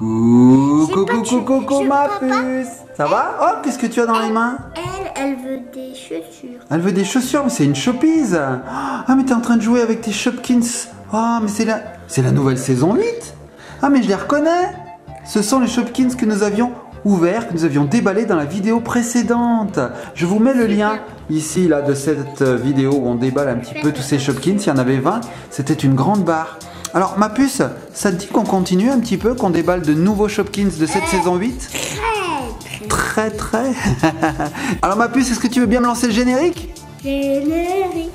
Coucou ma puce. Ça va? Oh, qu'est-ce que tu as dans les mains? Elle veut des chaussures. Elle veut des chaussures, mais c'est une Shoppies. Ah, mais t'es en train de jouer avec tes Shopkins. Ah, mais c'est la nouvelle saison 8. Ah, mais je les reconnais. Ce sont les Shopkins que nous avions ouverts, que nous avions déballés dans la vidéo précédente. Je vous mets le lien ici là de cette vidéo où on déballe un petit peu tous ces Shopkins. Il y en avait 20. C'était une grande barre. Alors, ma puce, ça te dit qu'on continue un petit peu, qu'on déballe de nouveaux Shopkins de cette saison 8? Très. Alors, ma puce, est-ce que tu veux bien me lancer le générique? Générique.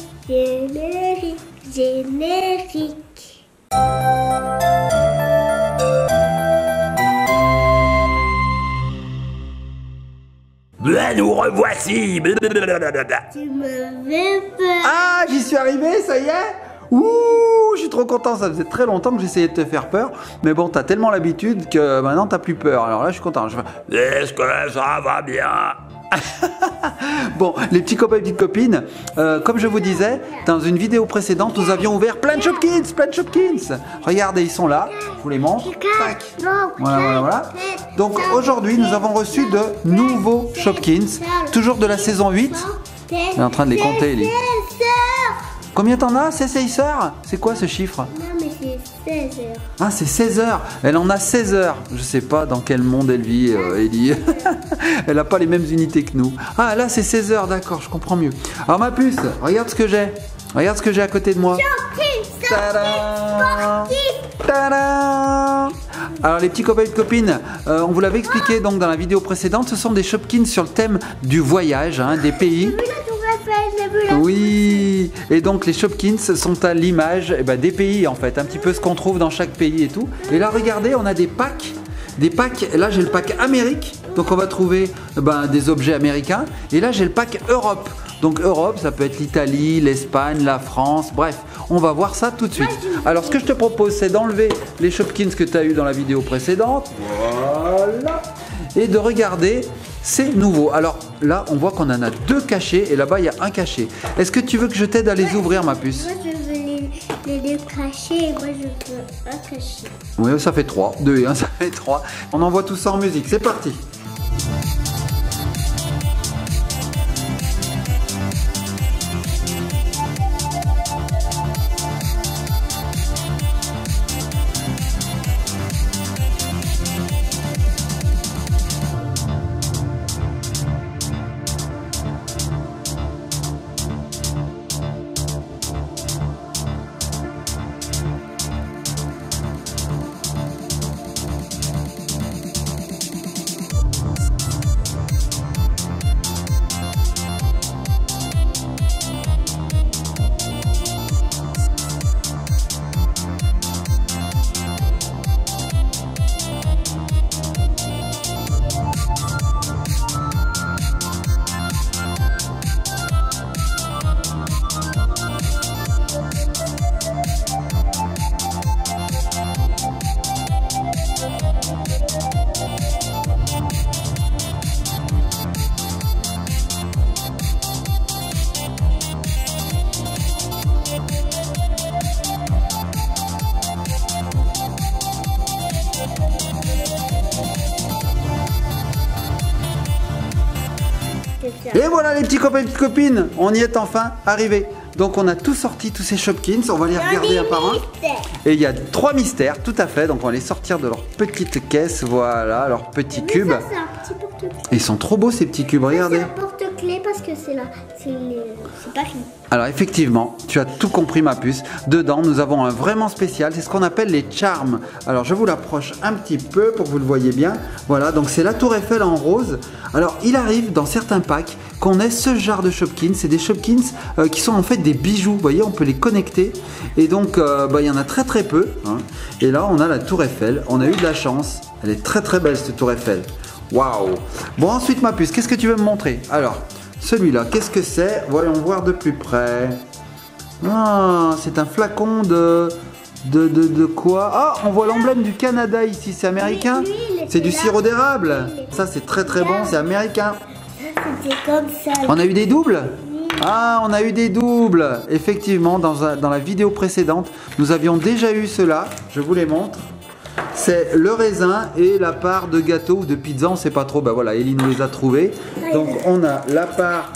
Nous revoici. Tu me fais peur. Ah, j'y suis arrivé, ça y est. Ouh, je suis trop content, ça faisait très longtemps que j'essayais de te faire peur. Mais bon, t'as tellement l'habitude que maintenant t'as plus peur. Alors là, je suis content. Est-ce que ça va bien? Bon, les petits copains et petites copines, comme je vous disais, dans une vidéo précédente, nous avions ouvert plein de Shopkins. Regardez, ils sont là, je vous les montre. Tac. Voilà. Donc aujourd'hui, nous avons reçu de nouveaux Shopkins, toujours de la saison 8. Elle est en train de les compter, Ellie. Combien t'en as, ces sœurs? C'est quoi ce chiffre? Non, mais c'est 16 heures. Ah, c'est 16 heures. Elle en a 16 heures. Je sais pas dans quel monde elle vit, Ellie. Elle n'a pas les mêmes unités que nous. Ah, là, c'est 16 heures, d'accord, je comprends mieux. Alors, ma puce, regarde ce que j'ai. Regarde ce que j'ai à côté de moi. Tadam! Tadam! Alors, les petits copains et copines, on vous l'avait expliqué donc dans la vidéo précédente, ce sont des Shopkins sur le thème du voyage, hein, des pays. Oui, et donc les Shopkins sont à l'image des pays en fait, un petit peu ce qu'on trouve dans chaque pays et tout. Et là regardez, on a des packs, là j'ai le pack Amérique, donc on va trouver des objets américains. Et là j'ai le pack Europe, donc Europe ça peut être l'Italie, l'Espagne, la France, bref, on va voir ça tout de suite. Alors ce que je te propose c'est d'enlever les Shopkins que tu as eu dans la vidéo précédente, voilà, et de regarder ces nouveaux. Alors là, on voit qu'on en a 2 cachés et là-bas, il y a un caché. Est-ce que tu veux que je t'aide à les ouvrir, ma puce? Moi, je veux les 2 cachés et moi, je veux un caché. Oui, ça fait 3. 2 et 1, ça fait 3. On envoie tout ça en musique. C'est parti. Et voilà les petits copains et petites copines, on y est enfin arrivé. Donc on a tout sorti, tous ces Shopkins, on va les regarder un par un. Et il y a 3 mystères, tout à fait, donc on va les sortir de leur petite caisse, voilà, leur petit cube. Ça, c'est un petit porte-clés. Ils sont trop beaux ces petits cubes, regardez. C'est un porte-clés parce que c'est Paris. Alors effectivement, tu as tout compris ma puce. Dedans, nous avons un vraiment spécial, c'est ce qu'on appelle les charms. Alors je vous l'approche un petit peu pour que vous le voyez bien. Voilà, donc c'est la tour Eiffel en rose. Alors il arrive dans certains packs qu'on ait ce genre de Shopkins. C'est des Shopkins qui sont en fait des bijoux. Vous voyez, on peut les connecter. Et donc il y en a très peu. Hein. Et là, on a la tour Eiffel. On a eu de la chance. Elle est très belle cette tour Eiffel. Waouh! Bon, ensuite ma puce, qu'est-ce que tu veux me montrer? Alors, celui-là, qu'est-ce que c'est? Voyons voir de plus près. Ah, c'est un flacon de quoi? Ah, on voit l'emblème du Canada ici, c'est américain? C'est du sirop d'érable. Ça, c'est très bon, c'est américain. C'était comme ça. On a eu des doubles? Ah, on a eu des doubles. Effectivement, dans la vidéo précédente, nous avions déjà eu cela. Je vous les montre. c'est le raisin et la part de gâteau ou de pizza, on sait pas trop. Bah voilà, Ellie nous les a trouvés. Donc on a la part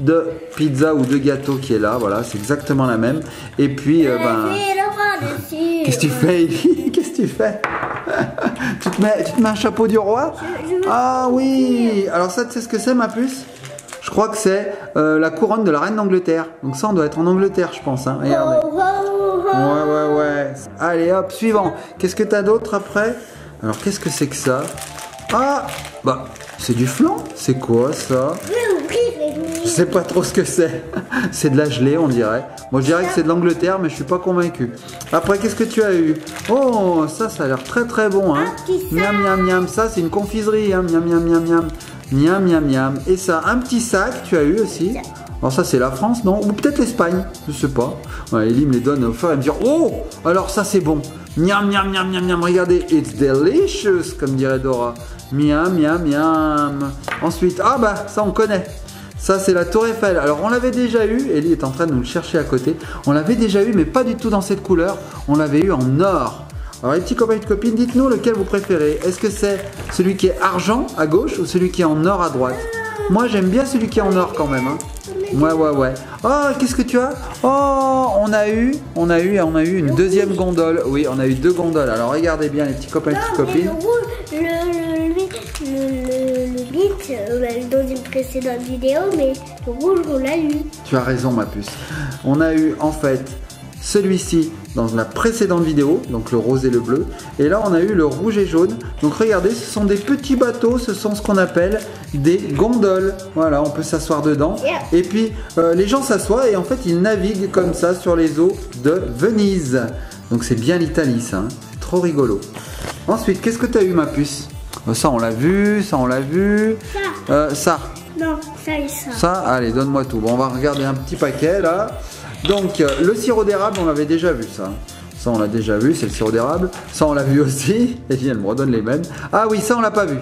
de pizza ou de gâteau qui est là, voilà, c'est exactement la même. Et puis, qu'est-ce que tu fais, Ellie? Qu'est-ce que tu fais? tu te mets un chapeau du roi? Ah oui. Alors ça, tu sais ce que c'est, ma puce? Je crois que c'est la couronne de la reine d'Angleterre. Donc ça, on doit être en Angleterre, je pense. Hein. Regardez. Ouais. Allez, hop, suivant. Qu'est-ce que t'as d'autre après? Alors, qu'est-ce que c'est que ça? Ah, bah, c'est du flan. C'est quoi ça? Je sais pas trop ce que c'est. C'est de la gelée, on dirait. Moi, je dirais que c'est de l'Angleterre, mais je suis pas convaincu. Après, qu'est-ce que tu as eu? Oh, ça a l'air très très bon. Hein. Miam, miam, miam. Ça, c'est une confiserie. Hein. Miam, miam, miam, miam. Miam, miam, miam. Et ça, un petit sac, tu as eu aussi. Alors ça, c'est la France, non? Ou peut-être l'Espagne, je sais pas. Ouais, Ellie me les donne au fur et à mesure. Oh, alors ça, c'est bon. Miam, miam, miam, miam, miam. Regardez, it's delicious, comme dirait Dora. Miam, miam, miam. Ensuite, ah bah, ça, on connaît. Ça, c'est la Tour Eiffel. Alors, on l'avait déjà eu. Ellie est en train de nous le chercher à côté. On l'avait déjà eu, mais pas du tout dans cette couleur. On l'avait eu en or. Alors, les petits copains et copines, dites-nous lequel vous préférez. Est-ce que c'est celui qui est argent à gauche ou celui qui est en or à droite? Moi, j'aime bien celui qui est en or quand même. Hein. Ouais. Oh, qu'est-ce que tu as? Oh, on a eu une deuxième gondole. Oui, on a eu 2 gondoles. Alors, regardez bien les petits copains et petites copines. Le bit, on l'a eu dans une précédente vidéo, mais le rouge, on l'a eu. Tu as raison, ma puce. On a eu, en fait, celui-ci dans la précédente vidéo, donc le rose et le bleu. Et là, on a eu le rouge et jaune. Donc, regardez, ce sont des petits bateaux. Ce sont ce qu'on appelle des gondoles. Voilà, on peut s'asseoir dedans. Et puis, les gens s'assoient et en fait, ils naviguent comme ça sur les eaux de Venise. Donc, c'est bien l'Italie, ça. Hein. C'est trop rigolo. Ensuite, qu'est-ce que tu as eu, ma puce? Ça, on l'a vu. Ça, on l'a vu. Ça. Non, ça et ça. Ça, allez, donne-moi tout. Bon, on va regarder un petit paquet, là. Donc, le sirop d'érable, on l'avait déjà vu, ça. Ça, on l'a déjà vu, c'est le sirop d'érable. Ça, on l'a vu aussi. Et puis, elle me redonne les mêmes. Ah oui, ça, on l'a pas vu.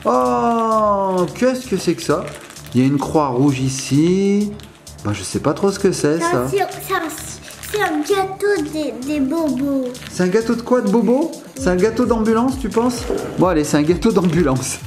Oh, qu'est-ce que c'est que ça? Il y a une croix rouge ici. Ben, je sais pas trop ce que c'est, ça. C'est un gâteau des bobos. C'est un gâteau de quoi, de bobo? C'est un gâteau d'ambulance, tu penses? Bon, allez, c'est un gâteau d'ambulance.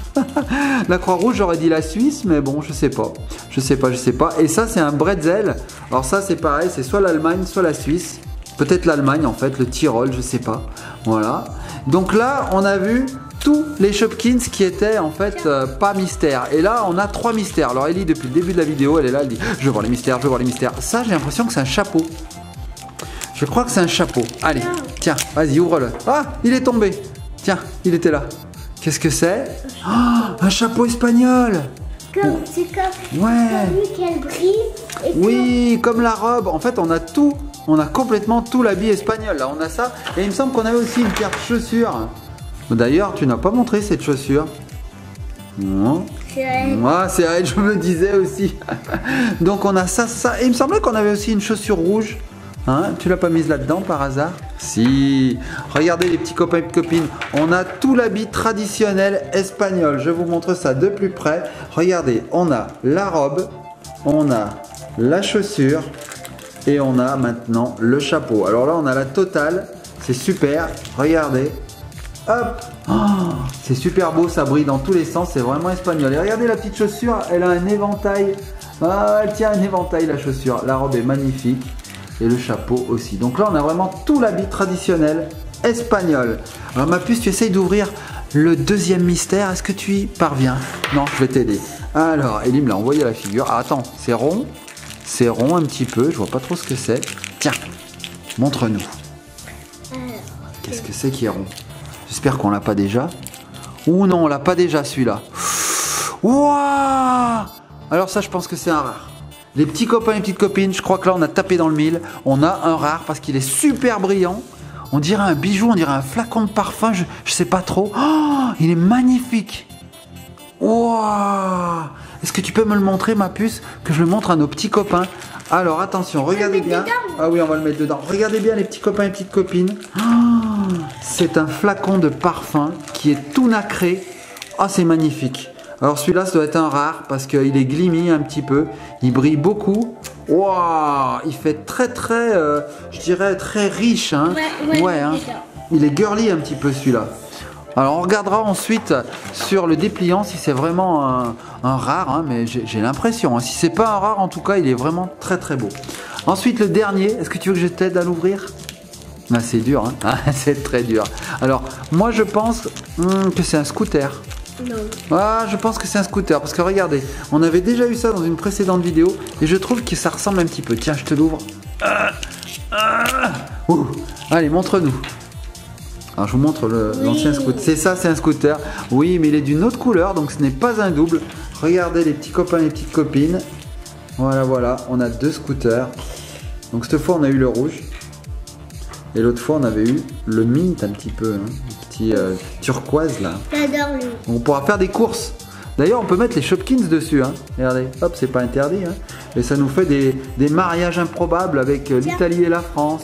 La Croix-Rouge, j'aurais dit la Suisse, mais bon, je sais pas. Je sais pas. Et ça, c'est un bretzel. Alors ça, c'est pareil, c'est soit l'Allemagne, soit la Suisse. Peut-être l'Allemagne, en fait, le Tyrol, je sais pas. Voilà. Donc là, on a vu tous les Shopkins qui étaient, en fait, pas mystères. Et là, on a 3 mystères. Alors Ellie, depuis le début de la vidéo, elle est là, elle dit « Je veux voir les mystères, je veux voir les mystères ». Ça, j'ai l'impression que c'est un chapeau. Je crois que c'est un chapeau. Allez, tiens, vas-y, ouvre-le. Ah, il est tombé. Tiens, il était là. Qu'est-ce que c'est? Oh, un chapeau espagnol. C'est comme ouais. qu'elle brille. Et oui, comme la robe. En fait, on a tout. On a complètement tout l'habit espagnol. Là, on a ça. Et il me semble qu'on avait aussi une paire de chaussures. D'ailleurs, tu n'as pas montré cette chaussure. Non. Moi, c'est elle, je me disais aussi. Donc, on a ça. Et il me semblait qu'on avait aussi une chaussure rouge. Hein, tu l'as pas mise là-dedans par hasard? Si. Regardez les petits copains et copines, on a tout l'habit traditionnel espagnol. Je vous montre ça de plus près. Regardez, on a la robe, on a la chaussure et on a maintenant le chapeau. Alors là, on a la totale. C'est super. Regardez. Hop. Oh, c'est super beau, ça brille dans tous les sens. C'est vraiment espagnol. Et regardez la petite chaussure, elle a un éventail. Ah, elle tient un éventail, la chaussure. La robe est magnifique. Et le chapeau aussi. Donc là, on a vraiment tout l'habit traditionnel espagnol. Alors ma puce, tu essayes d'ouvrir le deuxième mystère. Est-ce que tu y parviens? Non, je vais t'aider. Alors, Ellie me l'a envoyé à la figure. Ah, attends, c'est rond. C'est rond un petit peu. Je vois pas trop ce que c'est. Tiens, montre-nous. Qu'est-ce que c'est qui est rond? J'espère qu'on l'a pas déjà. Ou non, on l'a pas déjà celui-là. Waouh! Alors ça, je pense que c'est un rare. Les petits copains et petites copines, je crois que là on a tapé dans le mille. On a un rare parce qu'il est super brillant. On dirait un bijou, on dirait un flacon de parfum, je sais pas trop. Oh, il est magnifique. Waouh! Est-ce que tu peux me le montrer, ma puce, que je le montre à nos petits copains? Alors attention, regardez bien. Ah oui, on va le mettre dedans. Regardez bien les petits copains et petites copines. Oh, c'est un flacon de parfum qui est tout nacré. Ah, c'est magnifique. Alors celui-là, ça doit être un rare parce qu'il est glimmy un petit peu. Il brille beaucoup. Waouh! Il fait très, je dirais très riche. Hein. Ouais, hein. Il est girly un petit peu celui-là. Alors on regardera ensuite sur le dépliant si c'est vraiment un rare, hein, mais j'ai l'impression. Hein. Si c'est pas un rare, en tout cas, il est vraiment très très beau. Ensuite, le dernier, est-ce que tu veux que je t'aide à l'ouvrir? Ah, c'est dur, hein. Ah, c'est très dur. Alors, moi je pense que c'est un scooter. Non. Ah, je pense que c'est un scooter parce que regardez, on avait déjà eu ça dans une précédente vidéo et je trouve que ça ressemble un petit peu. Tiens, je te l'ouvre. Allez, montre-nous. Alors, je vous montre l'ancien scooter. C'est ça, c'est un scooter. Oui, mais il est d'une autre couleur, donc ce n'est pas un double. Regardez les petits copains, les petites copines. Voilà, voilà, on a 2 scooters. Donc cette fois, on a eu le rouge. Et l'autre fois, on avait eu le mint un petit peu, hein, le petit turquoise là. J'adore lui. On pourra faire des courses. D'ailleurs, on peut mettre les Shopkins dessus. Hein. Regardez, hop, c'est pas interdit. Hein. Et ça nous fait des mariages improbables avec l'Italie et la France.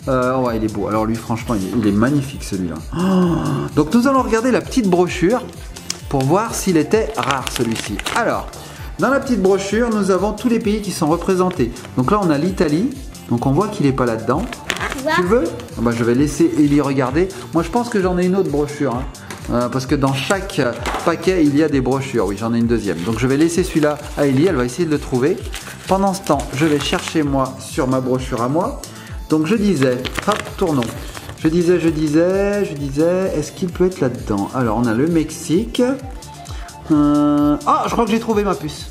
Ouais, il est beau. Alors lui, franchement, il est magnifique celui-là. Oh. Donc nous allons regarder la petite brochure pour voir s'il était rare celui-ci. Alors, dans la petite brochure, nous avons tous les pays qui sont représentés. Donc là, on a l'Italie. Donc on voit qu'il n'est pas là-dedans. Tu veux? Bah, je vais laisser Ellie regarder. Moi, je pense que j'en ai une autre brochure. Hein. Parce que dans chaque paquet, il y a des brochures. Oui, j'en ai une deuxième. Donc je vais laisser celui-là à Ellie. Elle va essayer de le trouver. Pendant ce temps, je vais chercher moi sur ma brochure à moi. Donc je disais, hop, tournons. Je disais, est-ce qu'il peut être là-dedans? Alors, on a le Mexique. Ah, je crois que j'ai trouvé ma puce.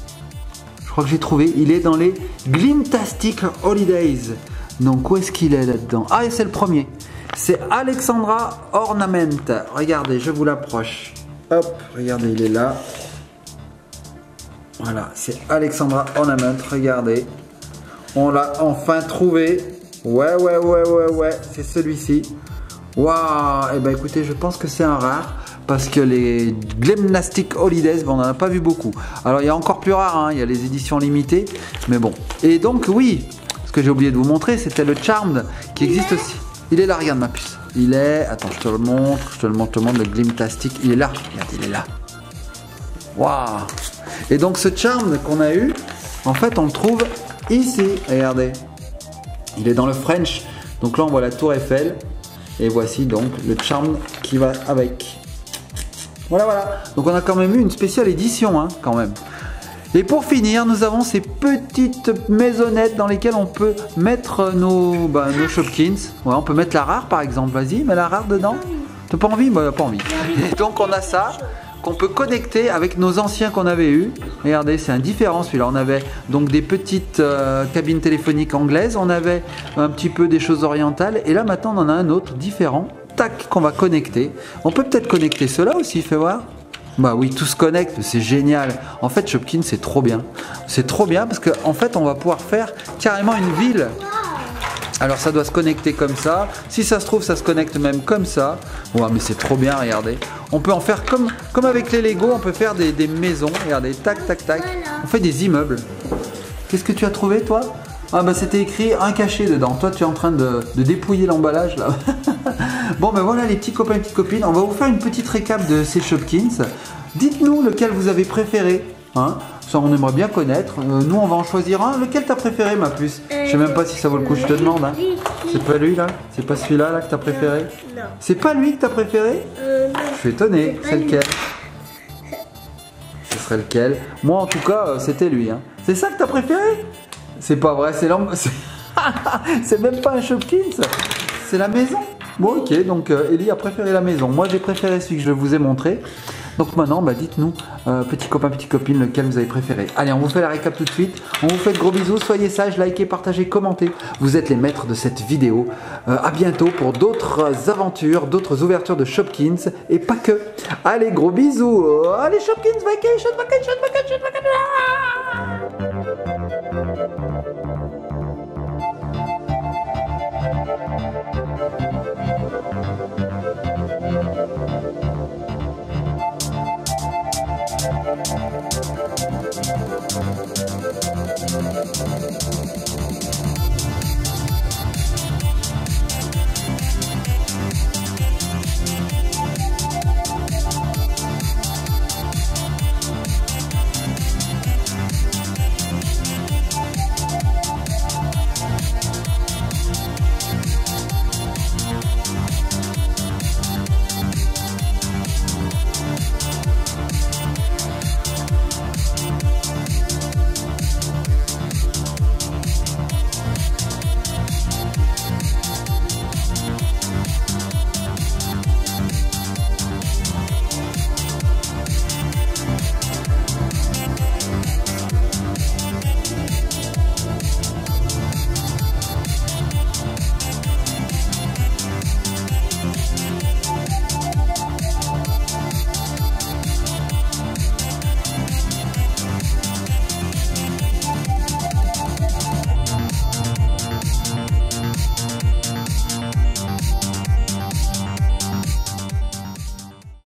Je crois que j'ai trouvé. Il est dans les Glimtastic Holidays. Donc, où est-ce qu'il est là-dedans? Ah, et c'est le premier. C'est Alexandra Ornament. Regardez, je vous l'approche. Hop, regardez, il est là. Voilà, c'est Alexandra Ornament. Regardez. On l'a enfin trouvé. Ouais, c'est celui-ci. Waouh. Et ben écoutez, je pense que c'est un rare. Parce que les Glimtastic Holidays, on n'en a pas vu beaucoup. Alors il y a encore plus rare, hein, il y a les éditions limitées. Mais bon. Et donc oui, ce que j'ai oublié de vous montrer, c'était le Charmed qui existe aussi. Il est là, regarde ma puce. Il est... Attends, je te le montre, le Glimtastic. Il est là, regarde, il est là. Waouh. Et donc ce Charmed qu'on a eu, en fait on le trouve ici. Regardez. Il est dans le French. Donc là on voit la tour Eiffel. Et voici donc le Charmed qui va avec. Voilà. Donc on a quand même eu une spéciale édition, hein, quand même. Et pour finir, nous avons ces petites maisonnettes dans lesquelles on peut mettre nos Shopkins. Ouais, on peut mettre la rare par exemple. Vas-y, mets la rare dedans. T'as pas envie? Bah, pas envie. Et donc on a ça qu'on peut connecter avec nos anciens qu'on avait eu. Regardez, c'est un différent celui-là. On avait donc des petites cabines téléphoniques anglaises. On avait un petit peu des choses orientales. Et là maintenant, on en a un autre différent. Tac, qu'on va connecter. On peut peut-être connecter cela aussi, fais voir. Bah oui, tout se connecte, c'est génial. En fait, Shopkins, c'est trop bien. C'est trop bien parce qu'en fait, on va pouvoir faire carrément une ville. Alors, ça doit se connecter comme ça. Si ça se trouve, ça se connecte même comme ça. Ouais, mais c'est trop bien, regardez. On peut en faire comme avec les Lego, on peut faire des maisons. Regardez, tac, tac, tac. On fait des immeubles. Qu'est-ce que tu as trouvé, toi? Ah bah c'était écrit un cachet dedans. Toi tu es en train de dépouiller l'emballage là. Bon ben voilà les petits copains et petites copines. On va vous faire une petite récap de ces Shopkins. Dites-nous lequel vous avez préféré. Hein, ça on aimerait bien connaître. Nous on va en choisir un. Lequel t'as préféré ma puce? Je sais même pas si ça vaut le coup, je te demande. Hein. C'est pas lui là? C'est pas celui-là là que t'as préféré? Non. C'est pas lui que t'as préféré? Non. Je suis étonné. C'est lequel? Ce serait lequel? Moi en tout cas c'était lui. Hein. C'est ça que t'as préféré? C'est pas vrai, c'est même pas un Shopkins, c'est la maison. Bon ok, donc Ellie a préféré la maison. Moi j'ai préféré celui que je vous ai montré. Donc maintenant, bah, dites-nous, petits copains, petites copines, lequel vous avez préféré. Allez, on vous fait la récap tout de suite. On vous fait de gros bisous, soyez sages, likez, partagez, commentez. Vous êtes les maîtres de cette vidéo. À bientôt pour d'autres aventures, d'autres ouvertures de Shopkins et pas que. Allez, gros bisous. Allez, Shopkins, vacation.